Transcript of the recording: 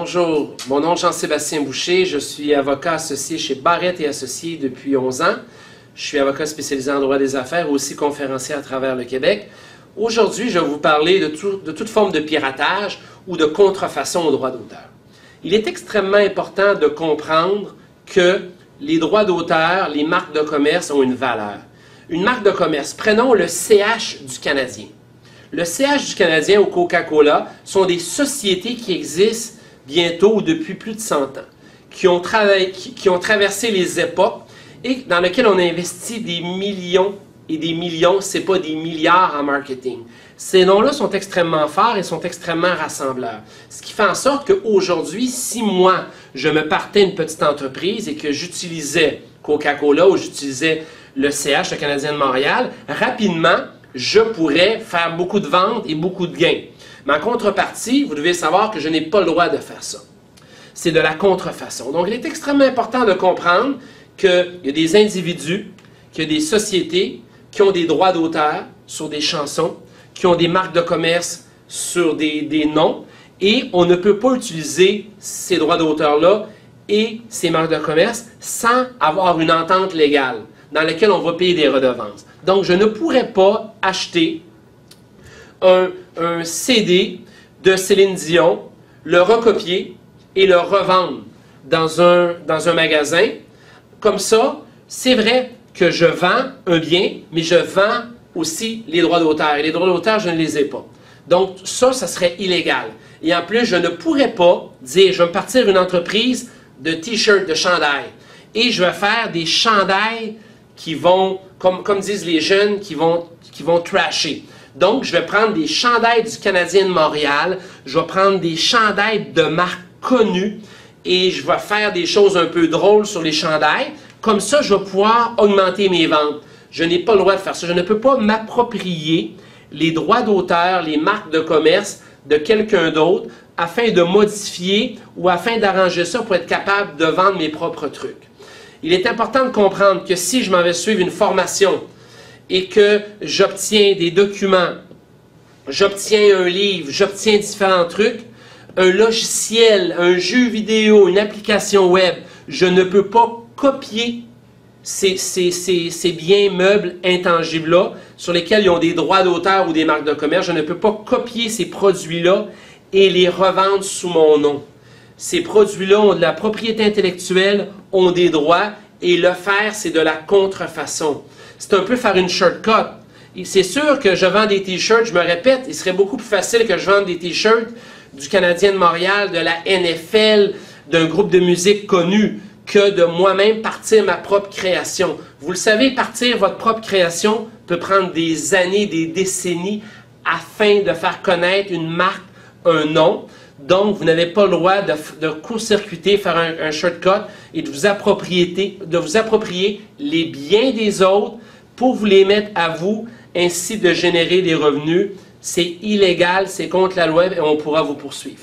Bonjour, mon nom est Jean-Sébastien Boucher, je suis avocat associé chez Barrett et Associés depuis 11 ans. Je suis avocat spécialisé en droit des affaires, aussi conférencier à travers le Québec. Aujourd'hui, je vais vous parler de toute forme de piratage ou de contrefaçon au droit d'auteur. Il est extrêmement important de comprendre que les droits d'auteur, les marques de commerce ont une valeur. Une marque de commerce, prenons le CH du Canadien. Le CH du Canadien ou Coca-Cola sont des sociétés qui existent bientôt ou depuis plus de 100 ans, qui ont traversé les époques et dans lesquelles on a investi des millions et des millions, ce n'est pas des milliards en marketing. Ces noms-là sont extrêmement forts et sont extrêmement rassembleurs. Ce qui fait en sorte qu'aujourd'hui, si moi, je me partais une petite entreprise et que j'utilisais Coca-Cola ou j'utilisais le CH, le Canadien de Montréal, rapidement, je pourrais faire beaucoup de ventes et beaucoup de gains. Mais en contrepartie, vous devez savoir que je n'ai pas le droit de faire ça. C'est de la contrefaçon. Donc, il est extrêmement important de comprendre qu'il y a des individus, qu'il y a des sociétés qui ont des droits d'auteur sur des chansons, qui ont des marques de commerce sur des noms, et on ne peut pas utiliser ces droits d'auteur-là et ces marques de commerce sans avoir une entente légale dans laquelle on va payer des redevances. Donc, je ne pourrais pas acheter un CD de Céline Dion, le recopier et le revendre dans un magasin. Comme ça, c'est vrai que je vends un bien, mais je vends aussi les droits d'auteur. Et les droits d'auteur, je ne les ai pas. Donc, ça serait illégal. Et en plus, je ne pourrais pas dire, je vais me partir une entreprise de t-shirts, de chandails. Et je vais faire des chandails qui vont, comme disent les jeunes, qui vont trasher. Donc, je vais prendre des chandails du Canadien de Montréal, je vais prendre des chandails de marques connues et je vais faire des choses un peu drôles sur les chandails. Comme ça, je vais pouvoir augmenter mes ventes. Je n'ai pas le droit de faire ça. Je ne peux pas m'approprier les droits d'auteur, les marques de commerce de quelqu'un d'autre afin de modifier ou afin d'arranger ça pour être capable de vendre mes propres trucs. Il est important de comprendre que si je m'en vais suivre une formation et que j'obtiens des documents, j'obtiens un livre, j'obtiens différents trucs, un logiciel, un jeu vidéo, une application web, je ne peux pas copier ces biens meubles intangibles-là sur lesquels ils ont des droits d'auteur ou des marques de commerce. Je ne peux pas copier ces produits-là et les revendre sous mon nom. Ces produits-là ont de la propriété intellectuelle, ont des droits, et le faire, c'est de la contrefaçon. C'est un peu faire une shortcut. C'est sûr que je vends des t-shirts, je me répète, il serait beaucoup plus facile que je vende des t-shirts du Canadien de Montréal, de la NFL, d'un groupe de musique connu, que de moi-même partir ma propre création. Vous le savez, partir votre propre création peut prendre des années, des décennies, afin de faire connaître une marque, un nom. Donc, vous n'avez pas le droit de court-circuiter, faire un shortcut et de vous approprier les biens des autres pour vous les mettre à vous, ainsi de générer des revenus. C'est illégal, c'est contre la loi et on pourra vous poursuivre.